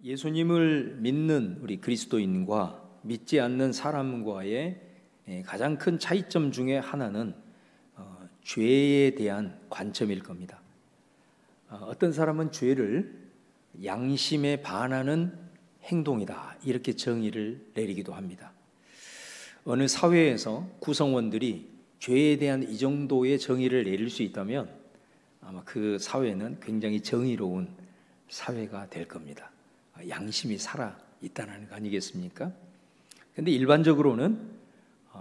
예수님을 믿는 우리 그리스도인과 믿지 않는 사람과의 가장 큰 차이점 중에 하나는 죄에 대한 관점일 겁니다. 어떤 사람은 죄를 양심에 반하는 행동이다 이렇게 정의를 내리기도 합니다. 어느 사회에서 구성원들이 죄에 대한 이 정도의 정의를 내릴 수 있다면 아마 그 사회는 굉장히 정의로운 사회가 될 겁니다. 양심이 살아 있다는 거 아니겠습니까? 근데 일반적으로는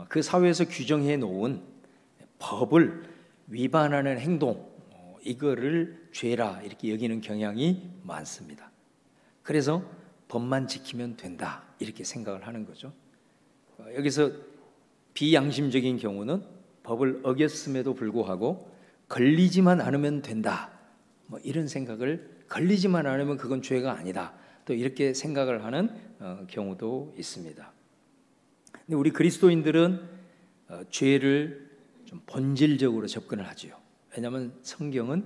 그 사회에서 규정해 놓은 법을 위반하는 행동, 이거를 죄라 이렇게 여기는 경향이 많습니다. 그래서 법만 지키면 된다 이렇게 생각을 하는 거죠. 여기서 비양심적인 경우는 법을 어겼음에도 불구하고 걸리지만 않으면 된다, 이런 생각을, 걸리지만 않으면 그건 죄가 아니다, 또 이렇게 생각을 하는 경우도 있습니다. 근데 우리 그리스도인들은 죄를 좀 본질적으로 접근을 하지요. 왜냐하면 성경은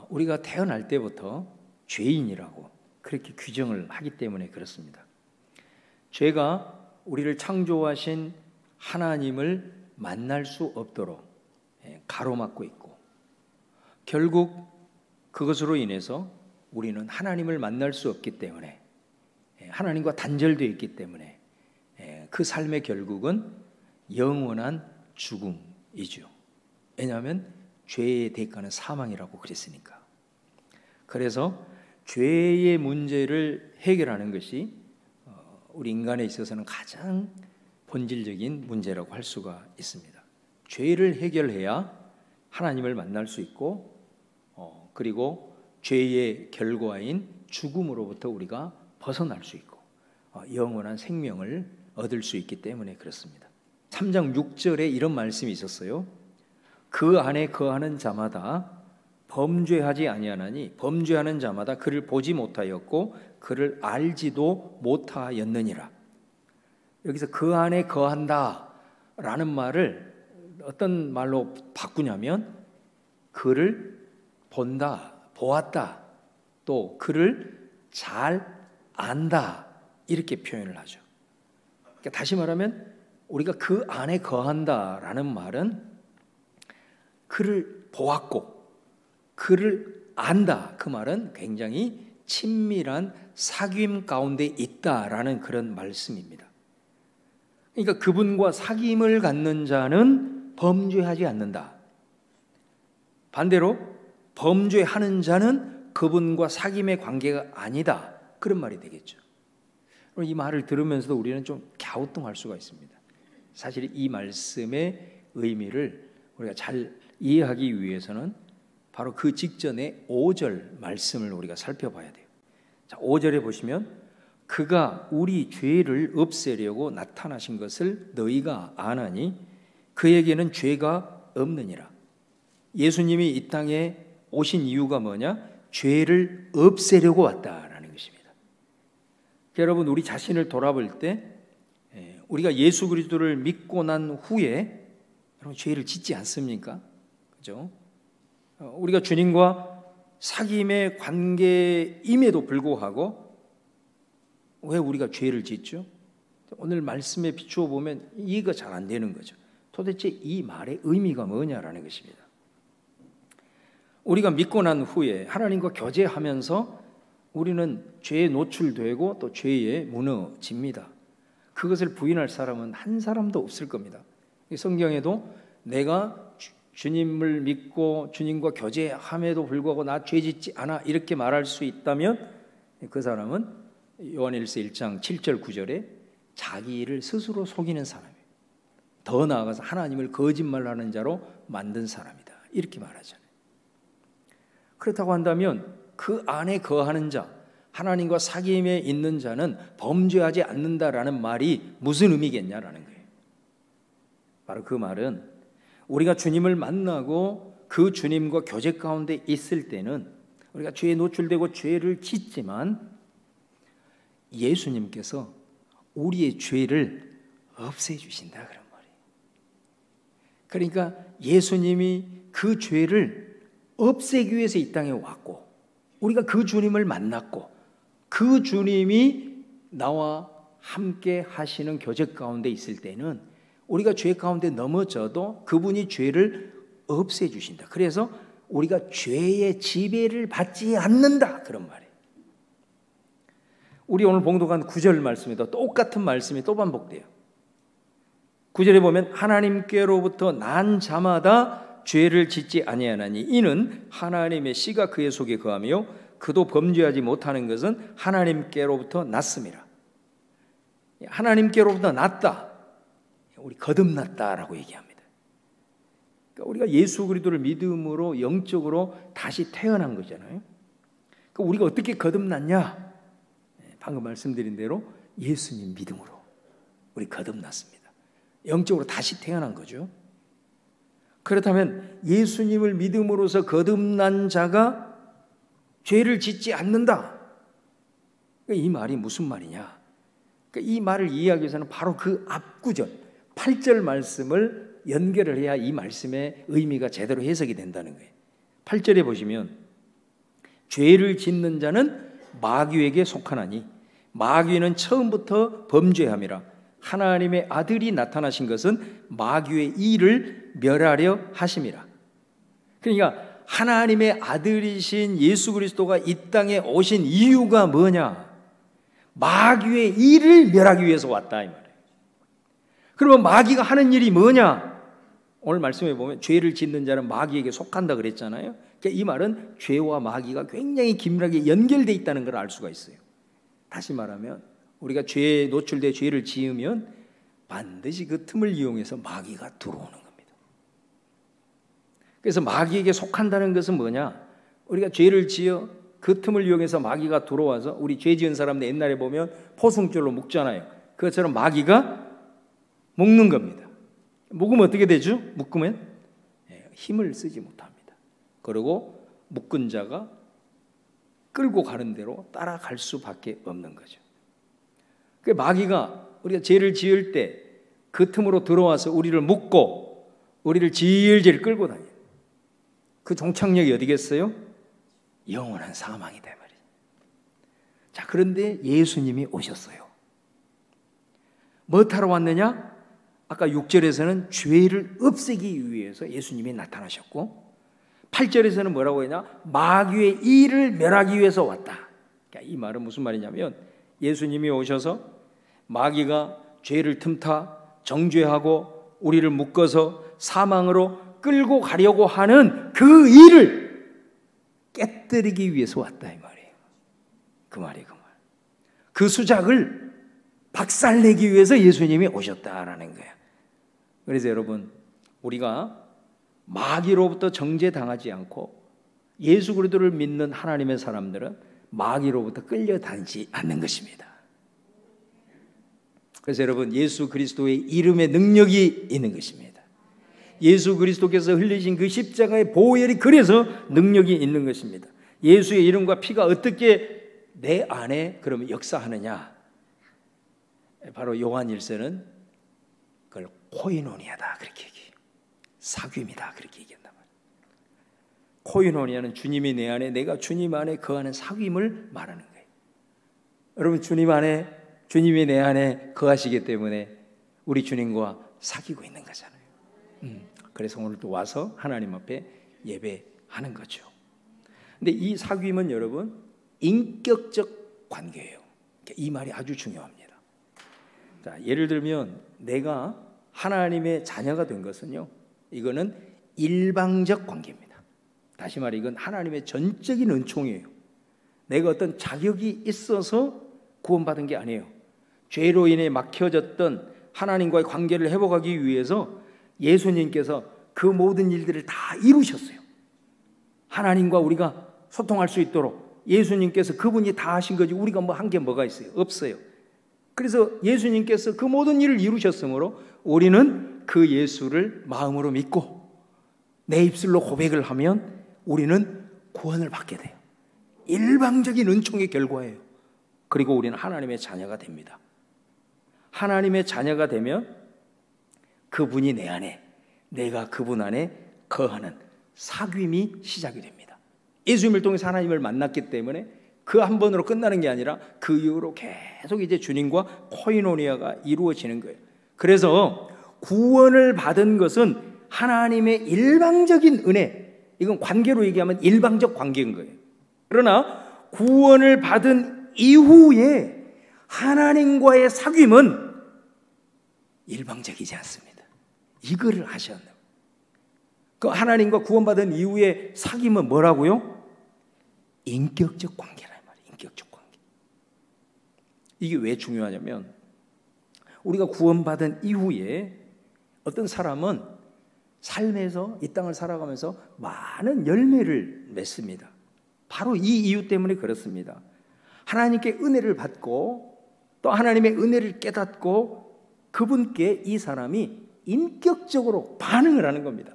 우리가 태어날 때부터 죄인이라고 그렇게 규정을 하기 때문에 그렇습니다. 죄가 우리를 창조하신 하나님을 만날 수 없도록 가로막고 있고, 결국 그것으로 인해서 우리는 하나님을 만날 수 없기 때문에, 하나님과 단절되어 있기 때문에 그 삶의 결국은 영원한 죽음이죠. 왜냐하면 죄의 대가는 사망이라고 그랬으니까. 그래서 죄의 문제를 해결하는 것이 우리 인간에 있어서는 가장 본질적인 문제라고 할 수가 있습니다. 죄를 해결해야 하나님을 만날 수 있고, 그리고 죄의 결과인 죽음으로부터 우리가 벗어날 수 있고 영원한 생명을 얻을 수 있기 때문에 그렇습니다. 3장 6절에 이런 말씀이 있었어요. 그 안에 거하는 자마다 범죄하지 아니하나니 범죄하는 자마다 그를 보지 못하였고 그를 알지도 못하였느니라. 여기서 그 안에 거한다 라는 말을 어떤 말로 바꾸냐면 그를 본다, 보았다, 또 그를 잘 안다 이렇게 표현을 하죠. 그러니까 다시 말하면 우리가 그 안에 거한다라는 말은 그를 보았고 그를 안다, 그 말은 굉장히 친밀한 사귐 가운데 있다라는 그런 말씀입니다. 그러니까 그분과 사귐을 갖는 자는 범죄하지 않는다. 반대로 범죄하는 자는 그분과 사귐의 관계가 아니다, 그런 말이 되겠죠. 이 말을 들으면서도 우리는 좀 갸우뚱할 수가 있습니다. 사실 이 말씀의 의미를 우리가 잘 이해하기 위해서는 바로 그 직전에 5절 말씀을 우리가 살펴봐야 돼요. 자, 5절에 보시면 그가 우리 죄를 없애려고 나타나신 것을 너희가 아나니 그에게는 죄가 없느니라. 예수님이 이 땅에 오신 이유가 뭐냐? 죄를 없애려고 왔다라는 것입니다. 여러분, 우리 자신을 돌아볼 때 우리가 예수 그리스도를 믿고 난 후에 여러분 죄를 짓지 않습니까? 그죠? 우리가 주님과 사귐의 관계임에도 불구하고 왜 우리가 죄를 짓죠? 오늘 말씀에 비추어 보면 이해가 잘 안 되는 거죠. 도대체 이 말의 의미가 뭐냐라는 것입니다. 우리가 믿고 난 후에 하나님과 교제하면서 우리는 죄에 노출되고 또 죄에 무너집니다. 그것을 부인할 사람은 한 사람도 없을 겁니다. 성경에도 내가 주님을 믿고 주님과 교제함에도 불구하고 나 죄짓지 않아 이렇게 말할 수 있다면 그 사람은 요한일서 1장 7절 9절에 자기를 스스로 속이는 사람이에요. 더 나아가서 하나님을 거짓말하는 자로 만든 사람이다 이렇게 말하잖아요. 그렇다고 한다면 그 안에 거하는 자, 하나님과 사귐에 있는 자는 범죄하지 않는다라는 말이 무슨 의미겠냐라는 거예요. 바로 그 말은 우리가 주님을 만나고 그 주님과 교제 가운데 있을 때는 우리가 죄에 노출되고 죄를 짓지만 예수님께서 우리의 죄를 없애주신다 그런 말이에요. 그러니까 예수님이 그 죄를 없애기 위해서 이 땅에 왔고 우리가 그 주님을 만났고 그 주님이 나와 함께 하시는 교제 가운데 있을 때는 우리가 죄 가운데 넘어져도 그분이 죄를 없애주신다. 그래서 우리가 죄의 지배를 받지 않는다, 그런 말이에요. 우리 오늘 봉독한 9절 말씀에도 똑같은 말씀이 또 반복돼요. 9절에 보면 하나님께로부터 난 자마다 죄를 짓지 아니하나니 이는 하나님의 씨가 그의 속에 거하며 그도 범죄하지 못하는 것은 하나님께로부터 났음이라. 하나님께로부터 났다, 우리 거듭났다라고 얘기합니다. 그러니까 우리가 예수 그리스도를 믿음으로 영적으로 다시 태어난 거잖아요. 그러니까 우리가 어떻게 거듭났냐? 방금 말씀드린 대로 예수님 믿음으로 우리 거듭났습니다. 영적으로 다시 태어난 거죠. 그렇다면 예수님을 믿음으로서 거듭난 자가 죄를 짓지 않는다, 이 말이 무슨 말이냐? 이 말을 이해하기 위해서는 바로 그 앞구절 8절 말씀을 연결을 해야 이 말씀의 의미가 제대로 해석이 된다는 거예요. 8절에 보시면 죄를 짓는 자는 마귀에게 속하나니 마귀는 처음부터 범죄함이라. 하나님의 아들이 나타나신 것은 마귀의 일을 멸하려 하심이라. 그러니까 하나님의 아들이신 예수 그리스도가 이 땅에 오신 이유가 뭐냐? 마귀의 일을 멸하기 위해서 왔다, 이 말이에요. 그러면 마귀가 하는 일이 뭐냐? 오늘 말씀해 보면 죄를 짓는 자는 마귀에게 속한다 그랬잖아요. 그러니까 이 말은 죄와 마귀가 굉장히 긴밀하게 연결되어 있다는 걸 알 수가 있어요. 다시 말하면 우리가 죄에 노출돼 죄를 지으면 반드시 그 틈을 이용해서 마귀가 들어오는 겁니다. 그래서 마귀에게 속한다는 것은 뭐냐? 우리가 죄를 지어 그 틈을 이용해서 마귀가 들어와서, 우리 죄 지은 사람들 옛날에 보면 포승줄로 묶잖아요. 그것처럼 마귀가 묶는 겁니다. 묶으면 어떻게 되죠? 묶으면 힘을 쓰지 못합니다. 그리고 묶은 자가 끌고 가는 대로 따라갈 수밖에 없는 거죠. 그 마귀가 우리가 죄를 지을 때 그 틈으로 들어와서 우리를 묶고 우리를 질질 끌고 다녀요. 그 종착역이 어디겠어요? 영원한 사망이다 말이에요. 자, 그런데 예수님이 오셨어요. 뭐 타러 왔느냐? 아까 6절에서는 죄를 없애기 위해서 예수님이 나타나셨고, 8절에서는 뭐라고 했냐? 마귀의 일을 멸하기 위해서 왔다. 그러니까 이 말은 무슨 말이냐면 예수님이 오셔서 마귀가 죄를 틈타 정죄하고 우리를 묶어서 사망으로 끌고 가려고 하는 그 일을 깨뜨리기 위해서 왔다, 이 말이에요. 그 말이 그 말. 그 수작을 박살내기 위해서 예수님이 오셨다라는 거야. 그래서 여러분, 우리가 마귀로부터 정죄당하지 않고 예수 그리스도를 믿는 하나님의 사람들은 마귀로부터 끌려다니지 않는 것입니다. 그래서 여러분, 예수 그리스도의 이름에 능력이 있는 것입니다. 예수 그리스도께서 흘리신 그 십자가의 보혈이 그래서 능력이 있는 것입니다. 예수의 이름과 피가 어떻게 내 안에 그러면 역사하느냐? 바로 요한 1서는 그걸 코이노니아다 그렇게 얘기해요. 사귐이다 그렇게 얘기한단 말이에요. 코이노니아는 주님이 내 안에, 내가 주님 안에 거하는 사귐을 말하는 거예요. 여러분, 주님이 내 안에 거하시기 때문에 우리 주님과 사귀고 있는 거잖아요. 그래서 오늘 또 와서 하나님 앞에 예배하는 거죠. 근데 이 사귐은 여러분 인격적 관계예요. 이 말이 아주 중요합니다. 자, 예를 들면 내가 하나님의 자녀가 된 것은요, 이거는 일방적 관계입니다. 다시 말해 이건 하나님의 전적인 은총이에요. 내가 어떤 자격이 있어서 구원받은 게 아니에요. 죄로 인해 막혀졌던 하나님과의 관계를 회복하기 위해서 예수님께서 그 모든 일들을 다 이루셨어요. 하나님과 우리가 소통할 수 있도록 예수님께서, 그분이 다 하신 거지 우리가 뭐 한 게 뭐가 있어요? 없어요. 그래서 예수님께서 그 모든 일을 이루셨으므로 우리는 그 예수를 마음으로 믿고 내 입술로 고백을 하면 우리는 구원을 받게 돼요. 일방적인 은총의 결과예요. 그리고 우리는 하나님의 자녀가 됩니다. 하나님의 자녀가 되면 그분이 내 안에, 내가 그분 안에 거하는 사귐이 시작이 됩니다. 예수님을 통해서 하나님을 만났기 때문에 그 한 번으로 끝나는 게 아니라 그 이후로 계속 이제 주님과 코이노니아가 이루어지는 거예요. 그래서 구원을 받은 것은 하나님의 일방적인 은혜, 이건 관계로 얘기하면 일방적 관계인 거예요. 그러나 구원을 받은 이후에 하나님과의 사귐은 일방적이지 않습니다. 이거를 하셔야 돼요. 그 하나님과 구원받은 이후에 사귐은 뭐라고요? 인격적 관계란 말이에요. 인격적 관계. 이게 왜 중요하냐면 우리가 구원받은 이후에 어떤 사람은 삶에서 이 땅을 살아가면서 많은 열매를 맺습니다. 바로 이 이유 때문에 그렇습니다. 하나님께 은혜를 받고 또 하나님의 은혜를 깨닫고 그분께 이 사람이 인격적으로 반응을 하는 겁니다.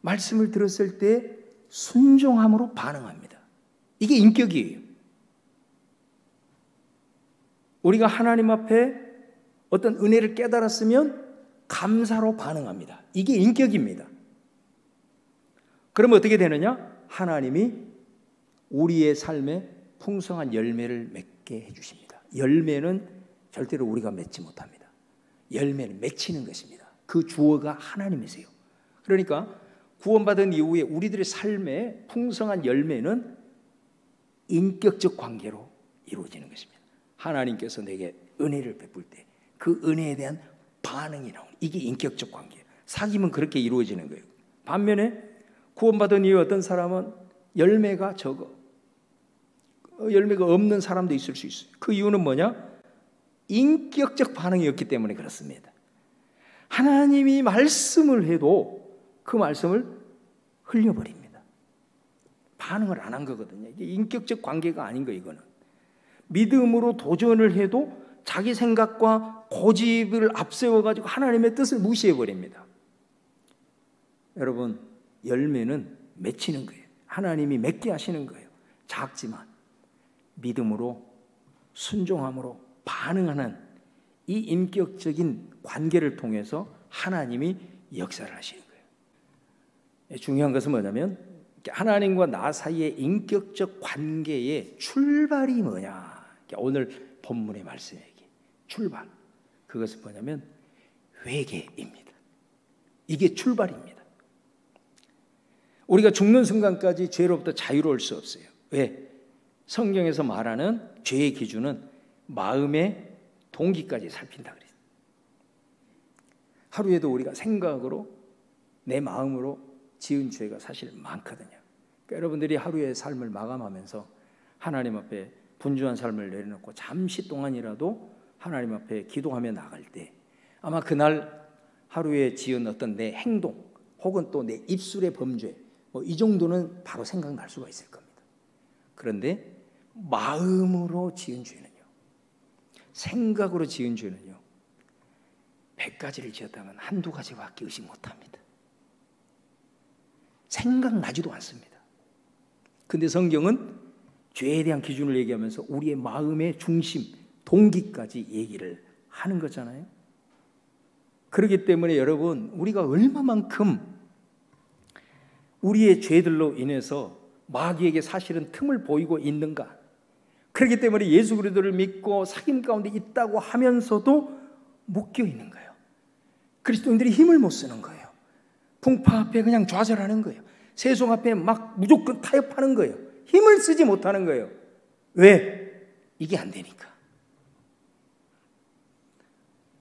말씀을 들었을 때 순종함으로 반응합니다. 이게 인격이에요. 우리가 하나님 앞에 어떤 은혜를 깨달았으면 감사로 반응합니다. 이게 인격입니다. 그러면 어떻게 되느냐? 하나님이 우리의 삶에 풍성한 열매를 맺게 해주십니다. 열매는 절대로 우리가 맺지 못합니다. 열매는 맺히는 것입니다. 그 주어가 하나님이세요. 그러니까 구원받은 이후에 우리들의 삶에 풍성한 열매는 인격적 관계로 이루어지는 것입니다. 하나님께서 내게 은혜를 베풀 때 그 은혜에 대한 반응이 나오는, 이게 인격적 관계예요. 사귐은 그렇게 이루어지는 거예요. 반면에 구원받은 이후에 어떤 사람은 열매가 적어, 열매가 없는 사람도 있을 수 있어요. 그 이유는 뭐냐? 인격적 반응이 없기 때문에 그렇습니다. 하나님이 말씀을 해도 그 말씀을 흘려버립니다. 반응을 안 한 거거든요. 이게 인격적 관계가 아닌 거예요. 이거는 믿음으로 도전을 해도 자기 생각과 고집을 앞세워가지고 하나님의 뜻을 무시해버립니다. 여러분, 열매는 맺히는 거예요. 하나님이 맺게 하시는 거예요. 작지만 믿음으로 순종함으로 반응하는 이 인격적인 관계를 통해서 하나님이 역사를 하시는 거예요. 중요한 것은 뭐냐면 하나님과 나 사이의 인격적 관계의 출발이 뭐냐? 오늘 본문의 말씀에 출발, 그것은 뭐냐면 회개입니다. 이게 출발입니다. 우리가 죽는 순간까지 죄로부터 자유로울 수 없어요. 왜? 성경에서 말하는 죄의 기준은 마음의 동기까지 살핀다 그랬어요. 하루에도 우리가 생각으로 내 마음으로 지은 죄가 사실 많거든요. 그러니까 여러분들이 하루의 삶을 마감하면서 하나님 앞에 분주한 삶을 내려놓고 잠시 동안이라도 하나님 앞에 기도하며 나갈 때 아마 그날 하루에 지은 어떤 내 행동 혹은 또 내 입술의 범죄 이 정도는 바로 생각날 수가 있을 겁니다. 그런데 마음으로 지은 죄는요, 생각으로 지은 죄는요, 100가지를 지었다면 한두 가지밖에 의식 못합니다. 생각나지도 않습니다. 근데 성경은 죄에 대한 기준을 얘기하면서 우리의 마음의 중심, 동기까지 얘기를 하는 거잖아요. 그렇기 때문에 여러분, 우리가 얼마만큼 우리의 죄들로 인해서 마귀에게 사실은 틈을 보이고 있는가. 그렇기 때문에 예수 그리스도를 믿고 사귐 가운데 있다고 하면서도 묶여 있는 거예요. 그리스도인들이 힘을 못 쓰는 거예요. 풍파 앞에 그냥 좌절하는 거예요. 세속 앞에 막 무조건 타협하는 거예요. 힘을 쓰지 못하는 거예요. 왜? 이게 안 되니까.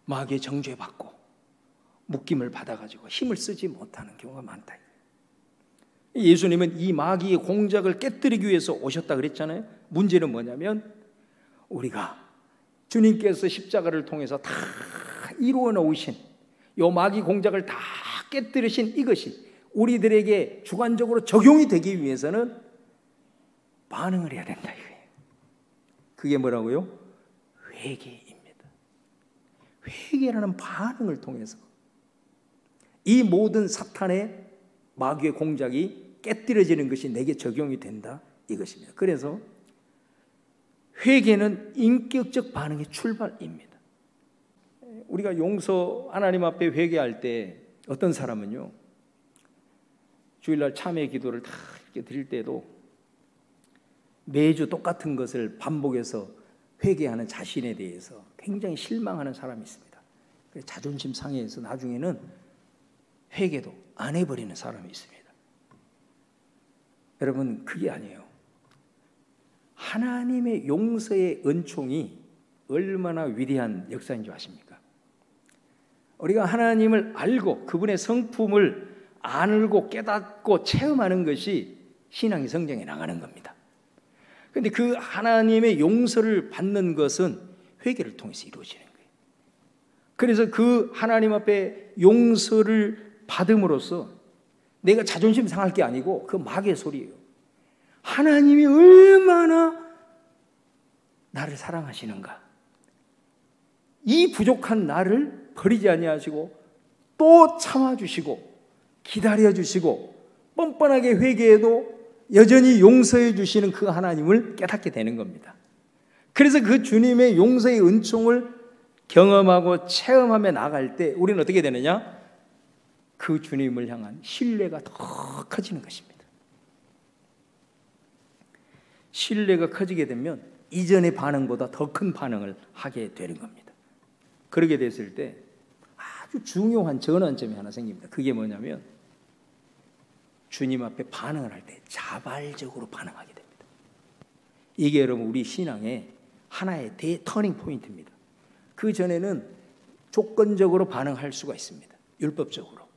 마귀의 정죄받고 묶임을 받아가지고 힘을 쓰지 못하는 경우가 많다. 예수님은 이 마귀의 공작을 깨뜨리기 위해서 오셨다 그랬잖아요. 문제는 뭐냐면 우리가 주님께서 십자가를 통해서 다 이루어 놓으신 이 마귀 공작을 다 깨뜨리신 이것이 우리들에게 주관적으로 적용이 되기 위해서는 반응을 해야 된다 이거예요. 그게 뭐라고요? 회개입니다. 회개라는 반응을 통해서 이 모든 사탄의 마귀의 공작이 깨뜨려지는 것이 내게 적용이 된다 이것입니다. 그래서 회개는 인격적 반응의 출발입니다. 우리가 용서 하나님 앞에 회개할 때 어떤 사람은요, 주일날 참회 기도를 다 이렇게 드릴 때도 매주 똑같은 것을 반복해서 회개하는 자신에 대해서 굉장히 실망하는 사람이 있습니다. 자존심 상해서 나중에는 회개도 안 해버리는 사람이 있습니다. 여러분, 그게 아니에요. 하나님의 용서의 은총이 얼마나 위대한 역사인 줄 아십니까? 우리가 하나님을 알고 그분의 성품을 알고 깨닫고 체험하는 것이 신앙의 성장에 나가는 겁니다. 그런데 그 하나님의 용서를 받는 것은 회개를 통해서 이루어지는 거예요. 그래서 그 하나님 앞에 용서를 받음으로써 내가 자존심 상할 게 아니고 그 마귀의 소리예요. 하나님이 얼마나 나를 사랑하시는가. 이 부족한 나를 버리지 아니하시고 또 참아주시고 기다려주시고 뻔뻔하게 회개해도 여전히 용서해 주시는 그 하나님을 깨닫게 되는 겁니다. 그래서 그 주님의 용서의 은총을 경험하고 체험하며 나갈 때 우리는 어떻게 되느냐? 그 주님을 향한 신뢰가 더 커지는 것입니다. 신뢰가 커지게 되면 이전의 반응보다 더 큰 반응을 하게 되는 겁니다. 그렇게 됐을 때 아주 중요한 전환점이 하나 생깁니다. 그게 뭐냐면 주님 앞에 반응을 할 때 자발적으로 반응하게 됩니다. 이게 여러분 우리 신앙의 하나의 터닝 포인트입니다. 그 전에는 조건적으로 반응할 수가 있습니다. 율법적으로.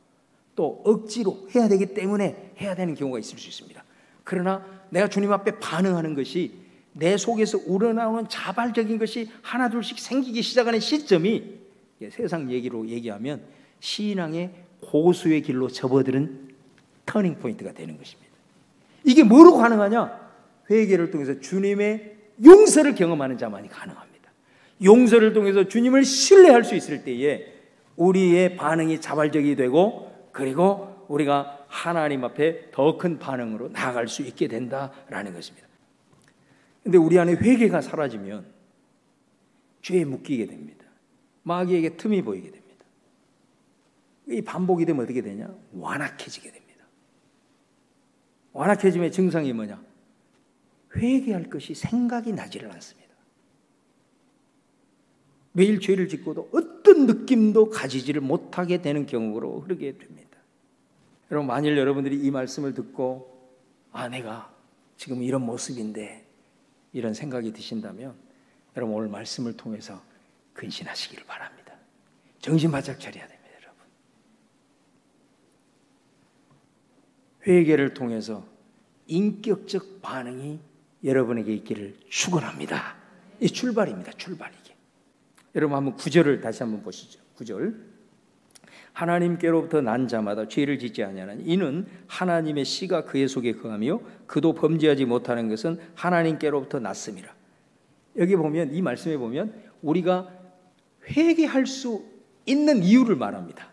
또 억지로 해야 되기 때문에 해야 되는 경우가 있을 수 있습니다. 그러나 내가 주님 앞에 반응하는 것이 내 속에서 우러나오는 자발적인 것이 하나둘씩 생기기 시작하는 시점이 세상 얘기로 얘기하면 신앙의 고수의 길로 접어드는 터닝 포인트가 되는 것입니다. 이게 뭐로 가능하냐? 회개를 통해서 주님의 용서를 경험하는 자만이 가능합니다. 용서를 통해서 주님을 신뢰할 수 있을 때에 우리의 반응이 자발적이 되고 그리고 우리가 하나님 앞에 더 큰 반응으로 나아갈 수 있게 된다라는 것입니다. 그런데 우리 안에 회개가 사라지면 죄에 묶이게 됩니다. 마귀에게 틈이 보이게 됩니다. 이 반복이 되면 어떻게 되냐? 완악해지게 됩니다. 완악해짐의 증상이 뭐냐? 회개할 것이 생각이 나지를 않습니다. 매일 죄를 짓고도 어떤 느낌도 가지지를 못하게 되는 경우로 흐르게 됩니다. 여러분, 만일 여러분들이 이 말씀을 듣고 내가 지금 이런 모습인데 이런 생각이 드신다면 여러분 오늘 말씀을 통해서 근신하시기를 바랍니다. 정신 바짝 차려야 됩니다. 여러분, 회개를 통해서 인격적 반응이 여러분에게 있기를 축원합니다. 이 출발입니다. 출발. 이게 여러분 한번 9절을 다시 한번 보시죠. 9절. 하나님께로부터 난 자마다 죄를 짓지 아니하나니 이는 하나님의 씨가 그의 속에 거하며 그도 범죄하지 못하는 것은 하나님께로부터 났음이라. 여기 보면 이 말씀에 보면 우리가 회개할 수 있는 이유를 말합니다.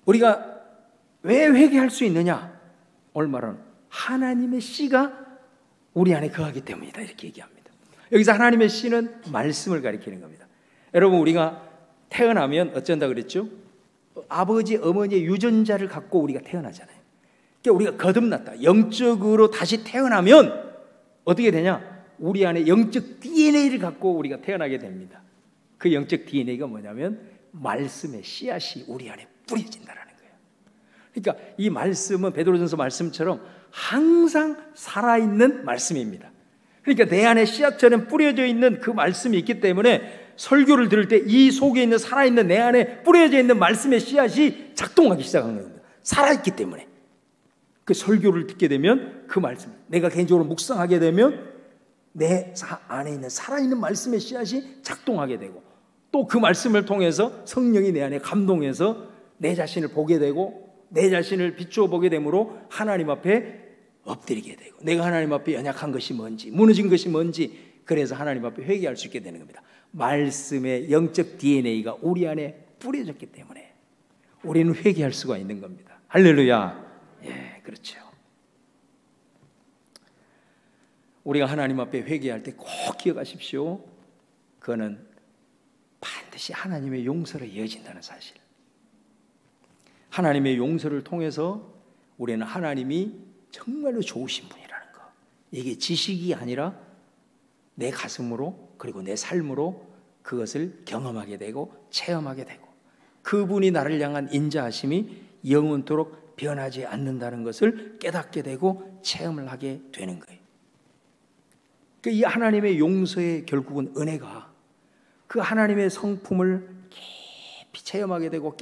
우리가 왜 회개할 수 있느냐? 오늘 말은 하나님의 씨가 우리 안에 거하기 때문이다 이렇게 얘기합니다. 여기서 하나님의 씨는 말씀을 가리키는 겁니다. 여러분, 우리가 태어나면 어쩐다 그랬죠? 아버지, 어머니의 유전자를 갖고 우리가 태어나잖아요. 그러니까 우리가 거듭났다. 영적으로 다시 태어나면 어떻게 되냐? 우리 안에 영적 DNA를 갖고 우리가 태어나게 됩니다. 그 영적 DNA가 뭐냐면 말씀의 씨앗이 우리 안에 뿌려진다라는 거예요. 그러니까 이 말씀은 베드로전서 말씀처럼 항상 살아있는 말씀입니다. 그러니까 내 안에 씨앗처럼 뿌려져 있는 그 말씀이 있기 때문에 설교를 들을 때 이 속에 있는 살아있는 내 안에 뿌려져 있는 말씀의 씨앗이 작동하기 시작하는 겁니다. 살아있기 때문에. 그 설교를 듣게 되면 그 말씀, 내가 개인적으로 묵상하게 되면 내 안에 있는 살아있는 말씀의 씨앗이 작동하게 되고 또 그 말씀을 통해서 성령이 내 안에 감동해서 내 자신을 보게 되고 내 자신을 비추어 보게 되므로 하나님 앞에 엎드리게 되고 내가 하나님 앞에 연약한 것이 뭔지 무너진 것이 뭔지 그래서 하나님 앞에 회개할 수 있게 되는 겁니다. 말씀의 영적 DNA가 우리 안에 뿌려졌기 때문에 우리는 회개할 수가 있는 겁니다. 할렐루야. 예, 그렇죠. 우리가 하나님 앞에 회개할 때 꼭 기억하십시오. 그거는 반드시 하나님의 용서로 이어진다는 사실. 하나님의 용서를 통해서 우리는 하나님이 정말로 좋으신 분이라는 거, 이게 지식이 아니라 내 가슴으로 그리고 내 삶으로 그것을 경험하게 되고 체험하게 되고 그분이 나를 향한 인자하심이 영원토록 변하지 않는다는 것을 깨닫게 되고 체험을 하게 되는 거예요. 이 하나님의 용서의 결국은 은혜가 그 하나님의 성품을 깊이 체험하게 되고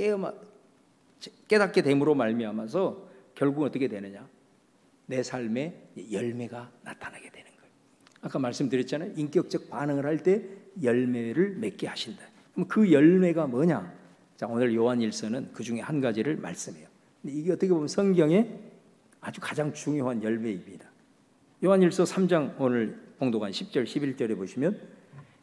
깨닫게 됨으로 말미암아서 결국은 어떻게 되느냐? 내 삶에 열매가 나타나게 되는 거예요. 아까 말씀드렸잖아요. 인격적 반응을 할 때 열매를 맺게 하신다. 그럼 그 열매가 뭐냐? 자, 오늘 요한일서는 그 중에 한 가지를 말씀해요. 근데 이게 어떻게 보면 성경의 아주 가장 중요한 열매입니다. 요한일서 3장 오늘 봉독한 10절 11절에 보시면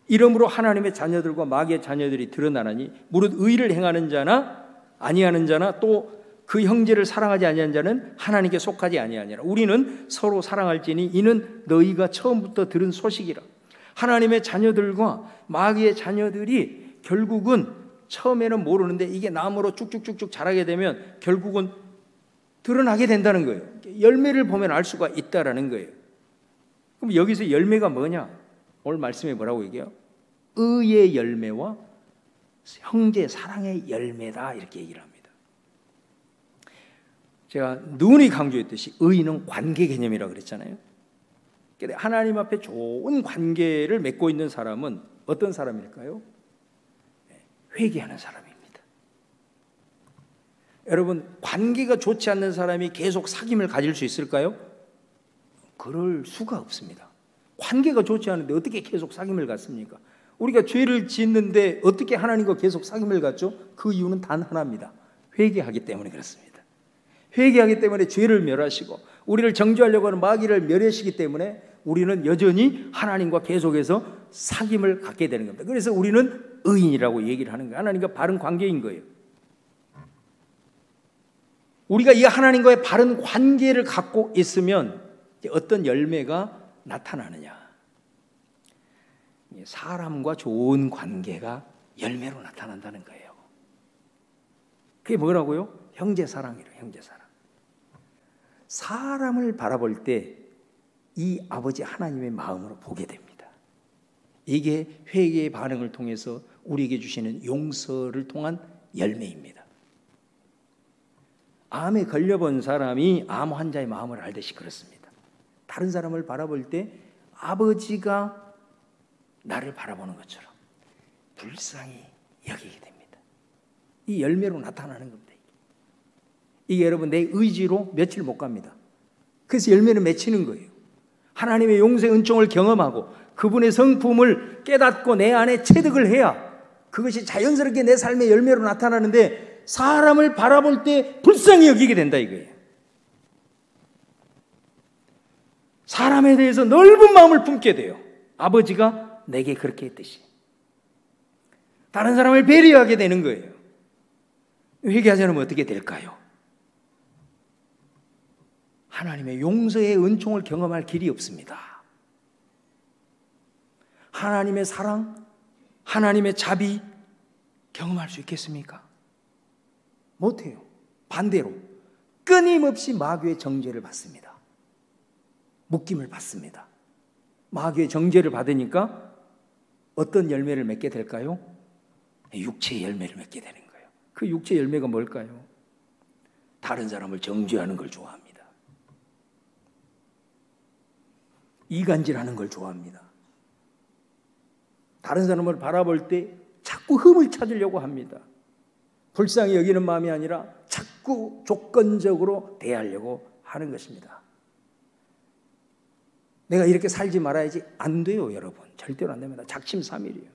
이러므로 하나님의 자녀들과 마귀의 자녀들이 드러나나니 무릇 의를 행하는 자나 아니하는 자나 또 그 형제를 사랑하지 아니하는 자는 하나님께 속하지 아니하니라. 우리는 서로 사랑할지니 이는 너희가 처음부터 들은 소식이라. 하나님의 자녀들과 마귀의 자녀들이 결국은 처음에는 모르는데 이게 나무로 쭉쭉쭉쭉 자라게 되면 결국은 드러나게 된다는 거예요. 열매를 보면 알 수가 있다라는 거예요. 그럼 여기서 열매가 뭐냐? 오늘 말씀에 뭐라고 얘기해요? 의의 열매와 형제 사랑의 열매다 이렇게 얘기를 합니다. 제가 누누이 강조했듯이 의는 관계 개념이라고 그랬잖아요. 하나님 앞에 좋은 관계를 맺고 있는 사람은 어떤 사람일까요? 회개하는 사람입니다. 여러분, 관계가 좋지 않는 사람이 계속 사귐을 가질 수 있을까요? 그럴 수가 없습니다. 관계가 좋지 않은데 어떻게 계속 사귐을 갖습니까? 우리가 죄를 짓는데 어떻게 하나님과 계속 사귐을 갖죠? 그 이유는 단 하나입니다. 회개하기 때문에 그렇습니다. 회개하기 때문에 죄를 멸하시고 우리를 정죄하려고 하는 마귀를 멸하시기 때문에 우리는 여전히 하나님과 계속해서 사귐을 갖게 되는 겁니다. 그래서 우리는 의인이라고 얘기를 하는 거예요. 하나님과 바른 관계인 거예요. 우리가 이 하나님과의 바른 관계를 갖고 있으면 어떤 열매가 나타나느냐? 사람과 좋은 관계가 열매로 나타난다는 거예요. 그게 뭐라고요? 형제사랑이래요. 형제사랑. 사람을 바라볼 때 이 아버지 하나님의 마음으로 보게 됩니다. 이게 회개의 반응을 통해서 우리에게 주시는 용서를 통한 열매입니다. 암에 걸려본 사람이 암 환자의 마음을 알듯이 그렇습니다. 다른 사람을 바라볼 때 아버지가 나를 바라보는 것처럼 불쌍히 여기게 됩니다. 이 열매로 나타나는 겁니다. 이게 여러분 내 의지로 며칠 못 갑니다. 그래서 열매를 맺히는 거예요. 하나님의 용서의 은총을 경험하고 그분의 성품을 깨닫고 내 안에 체득을 해야 그것이 자연스럽게 내 삶의 열매로 나타나는데 사람을 바라볼 때 불쌍히 여기게 된다 이거예요. 사람에 대해서 넓은 마음을 품게 돼요. 아버지가 내게 그렇게 했듯이. 다른 사람을 배려하게 되는 거예요. 회개하지 않으면 어떻게 될까요? 하나님의 용서의 은총을 경험할 길이 없습니다. 하나님의 사랑, 하나님의 자비 경험할 수 있겠습니까? 못해요. 반대로 끊임없이 마귀의 정죄를 받습니다. 묶임을 받습니다. 마귀의 정죄를 받으니까 어떤 열매를 맺게 될까요? 육체의 열매를 맺게 되는 거예요. 그 육체의 열매가 뭘까요? 다른 사람을 정죄하는 걸 좋아합니다. 이간질하는 걸 좋아합니다. 다른 사람을 바라볼 때 자꾸 흠을 찾으려고 합니다. 불쌍히 여기는 마음이 아니라 자꾸 조건적으로 대하려고 하는 것입니다. 내가 이렇게 살지 말아야지. 안 돼요, 여러분. 절대로 안 됩니다. 작심삼일이에요.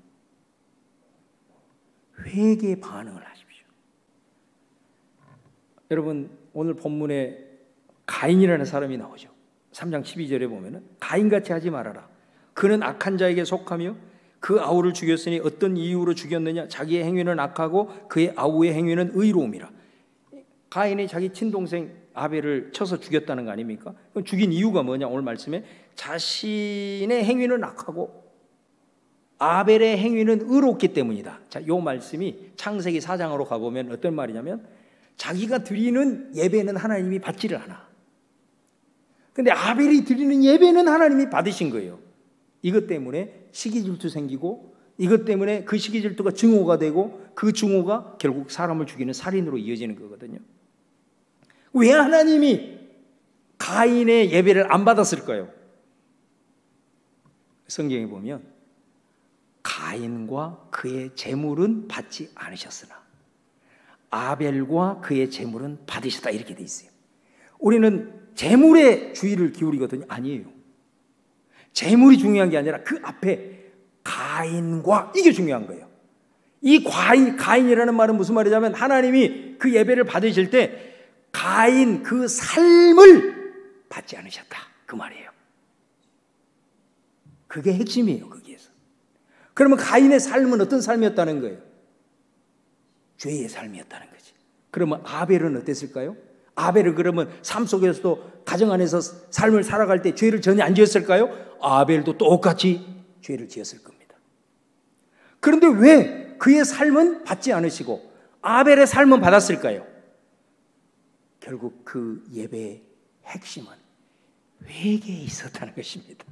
회개의 반응을 하십시오. 여러분, 오늘 본문에 가인이라는 사람이 나오죠. 3장 12절에 보면은 가인같이 하지 말아라. 그는 악한 자에게 속하며 그 아우를 죽였으니 어떤 이유로 죽였느냐? 자기의 행위는 악하고 그의 아우의 행위는 의로움이라. 가인이 자기 친동생 아벨을 쳐서 죽였다는 거 아닙니까? 그럼 죽인 이유가 뭐냐? 오늘 말씀에 자신의 행위는 악하고 아벨의 행위는 의롭기 때문이다. 자, 이 말씀이 창세기 4장으로 가보면 어떤 말이냐면 자기가 드리는 예배는 하나님이 받지를 않아. 근데 아벨이 드리는 예배는 하나님이 받으신 거예요. 이것 때문에 시기질투 생기고, 이것 때문에 그 시기질투가 증오가 되고, 그 증오가 결국 사람을 죽이는 살인으로 이어지는 거거든요. 왜 하나님이 가인의 예배를 안 받았을까요? 성경에 보면 가인과 그의 제물은 받지 않으셨으나 아벨과 그의 제물은 받으셨다, 이렇게 돼 있어요. 우리는 제물에 주의를 기울이거든요. 아니에요. 제물이 중요한 게 아니라 그 앞에 가인과, 이게 중요한 거예요. 이 가인이라는 말은 무슨 말이냐면 하나님이 그 예배를 받으실 때 가인 그 삶을 받지 않으셨다, 그 말이에요. 그게 핵심이에요, 거기에서. 그러면 가인의 삶은 어떤 삶이었다는 거예요? 죄의 삶이었다는 거지. 그러면 아벨은 어땠을까요? 아벨은 그러면 삶 속에서도 가정 안에서 삶을 살아갈 때 죄를 전혀 안 지었을까요? 아벨도 똑같이 죄를 지었을 겁니다. 그런데 왜 그의 삶은 받지 않으시고 아벨의 삶은 받았을까요? 결국 그 예배의 핵심은 회개에 있었다는 것입니다.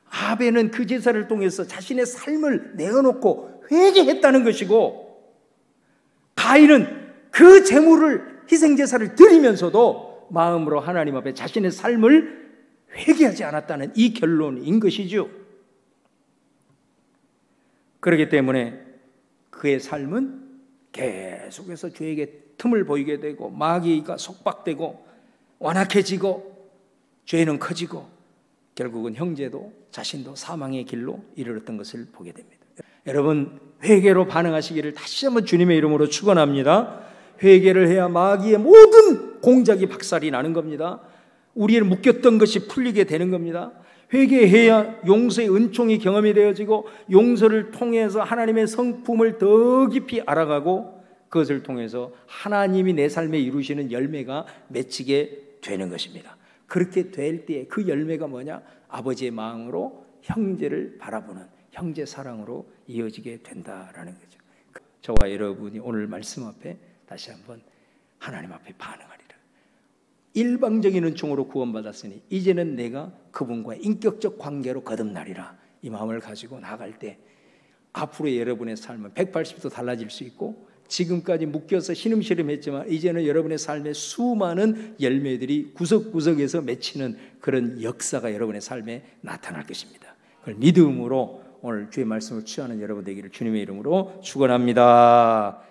아벨은 그 제사를 통해서 자신의 삶을 내어놓고 회개했다는 것이고, 가인은 그 제물을, 희생제사를 드리면서도 마음으로 하나님 앞에 자신의 삶을 회개하지 않았다는 이 결론인 것이죠. 그렇기 때문에 그의 삶은 계속해서 죄에게 틈을 보이게 되고, 마귀가 속박되고 완악해지고, 죄는 커지고, 결국은 형제도 자신도 사망의 길로 이르렀던 것을 보게 됩니다. 여러분, 회개로 반응하시기를 다시 한번 주님의 이름으로 축원합니다. 회개를 해야 마귀의 모든 공작이 박살이 나는 겁니다. 우리를 묶였던 것이 풀리게 되는 겁니다. 회개해야 용서의 은총이 경험이 되어지고, 용서를 통해서 하나님의 성품을 더 깊이 알아가고, 그것을 통해서 하나님이 내 삶에 이루시는 열매가 맺히게 되는 것입니다. 그렇게 될 때에 그 열매가 뭐냐? 아버지의 마음으로 형제를 바라보는 형제 사랑으로 이어지게 된다라는 거죠. 저와 여러분이 오늘 말씀 앞에 다시 한번 하나님 앞에 반응하리라. 일방적인 은총으로 구원받았으니 이제는 내가 그분과의 인격적 관계로 거듭나리라. 이 마음을 가지고 나아갈 때 앞으로 여러분의 삶은 180도 달라질 수 있고, 지금까지 묶여서 시름시름했지만 이제는 여러분의 삶에 수많은 열매들이 구석구석에서 맺히는 그런 역사가 여러분의 삶에 나타날 것입니다. 그걸 믿음으로 오늘 주의 말씀을 취하는 여러분 되기를 주님의 이름으로 축원합니다.